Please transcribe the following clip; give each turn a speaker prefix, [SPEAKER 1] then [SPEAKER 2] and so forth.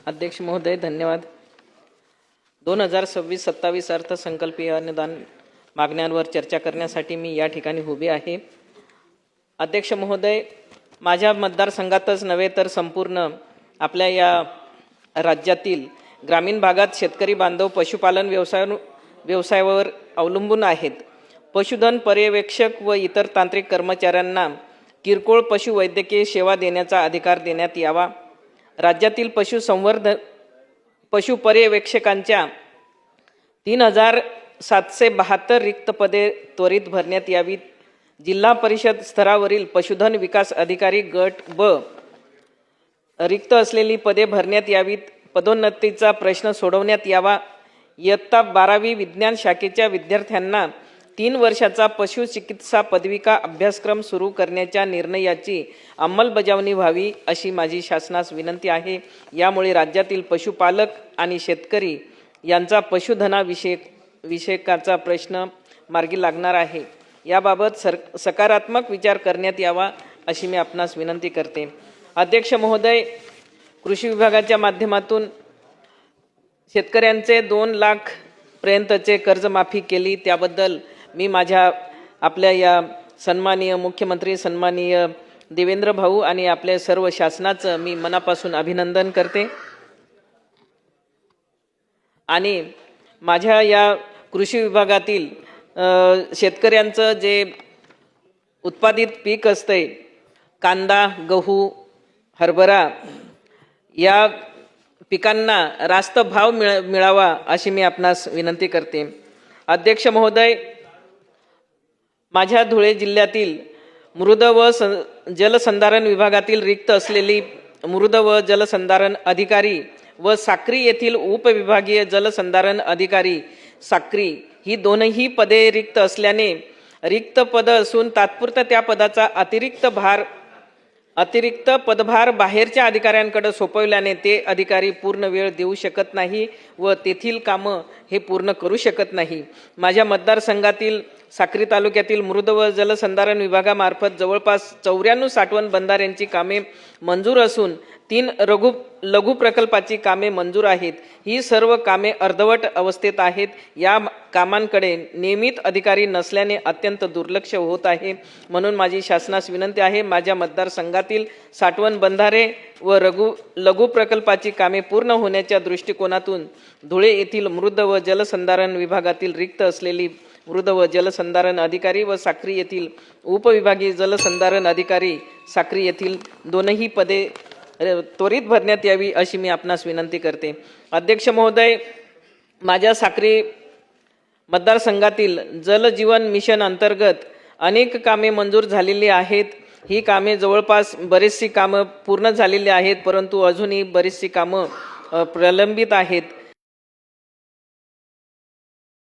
[SPEAKER 1] अध्यक्ष महोदय, धन्यवाद। 2026-27 अर्थसंकल्पीय अनुदान मागण्यांवर चर्चा करण्यासाठी मी या ठिकाणी उभे आहे। अध्यक्ष महोदय, माझ्या मतदारसंघातच नव्हे तर संपूर्ण आपल्या या राज्यातील ग्रामीण भागात शेतकरी बांधव पशुपालन व्यवसायावर अवलंबून आहेत। पशुधन पर्यवेक्षक व इतर तांत्रिक कर्मचाऱ्यांना किरकोळ पशुवैद्यकीय सेवा देण्याचा अधिकार देण्यात यावा। राज्यातील पशु पर्यवेक्षकांच्या 3772 रिक्त पदे त्वरित भरण्यात यावीत। जिल्हा परिषद स्तरावरील पशुधन विकास अधिकारी गट ब रिक्त असलेली पदे भरण्यात यावीत। पदोन्नतीचा प्रश्न सोडवण्यात यावा। इयत्ता 12वी विज्ञान शाखेच्या विद्यार्थ्यांना 3 वर्षाचा पशुचिकित्सा पदविका अभ्यासक्रम सुरू करण्याच्या निर्णयाची अंमलबजावणी व्हावी अशी माझी शासनास विनंती आहे। यामुळे राज्यातील पशुपालक आणि शेतकरी यांचा पशुधनाविषयकाचा प्रश्न मार्गी लागणार आहे। याबाबत सकारात्मक विचार करण्यात यावा अशी मी आपणास विनंती करते। अध्यक्ष महोदय, कृषी विभागाच्या माध्यमातून शेतकऱ्यांचे 2 लाख पर्यंतचे कर्जमाफी केली, त्याबद्दल मी आपल्या या सन्माननीय मुख्यमंत्री सन्माननीय देवेंद्र भाऊ आणि आपल्या सर्व शासनाचं मी मनापासून अभिनंदन करते। आणि माझ्या या कृषी विभागातील शेतकऱ्यांचं जे उत्पादित पीक असते, कांदा, गहू, हरभरा, या पिकांना रास्त भाव मिळावा अशी मी आपणास विनंती करते। अध्यक्ष महोदय, माझ्या धुळे जिल्ह्यातील मृद व जलसंधारण विभागातील रिक्त असलेली मृद व जलसंधारण अधिकारी व साक्री येथील उपविभागीय जलसंधारण अधिकारी साक्री ही दोनही पदे रिक्त असल्याने रिक्त पद असून तात्पुरता त्या पदाचा अतिरिक्त पदभार बाहेरच्या अधिकाऱ्यांकडे सोपवल्याने ते अधिकारी पूर्ण वेळ देऊ शकत नाही व तेथील कामं हे पूर्ण करू शकत नाही। माझ्या मतदारसंघातील साक्री तालुक्यातील मृद व जलसंधारण विभागामार्फत जवळपास 94 साठवण बंधाऱ्यांची कामे मंजूर असून 3 लघु प्रकल्पाची कामे मंजूर आहेत। ही सर्व कामे अर्धवट अवस्थेत आहेत। या कामांकडे नियमित अधिकारी नसल्याने अत्यंत दुर्लक्ष होत आहे। म्हणून माझी शासनास विनंती आहे, माझ्या मतदारसंघातील साठवण बंधारे व लघु प्रकल्पाची कामे पूर्ण होण्याच्या दृष्टिकोनातून धुळे येथील मृद व जलसंधारण विभागातील रिक्त असलेली मृद व जलसंधारण अधिकारी व साक्री येथील उपविभागीय जलसंधारण अधिकारी साक्री येथील दोनही पदे त्वरित भरण्यात यावी अशी मी आपणास विनंती करते। अध्यक्ष महोदय, माझ्या साक्री मतदारसंघातील जल जीवन मिशन अंतर्गत अनेक कामे मंजूर झालेली आहेत। ही कामे जवळपास बरीचशी कामं पूर्ण झालेली आहेत, परंतु अजूनही बरीचशी कामं प्रलंबित आहेत।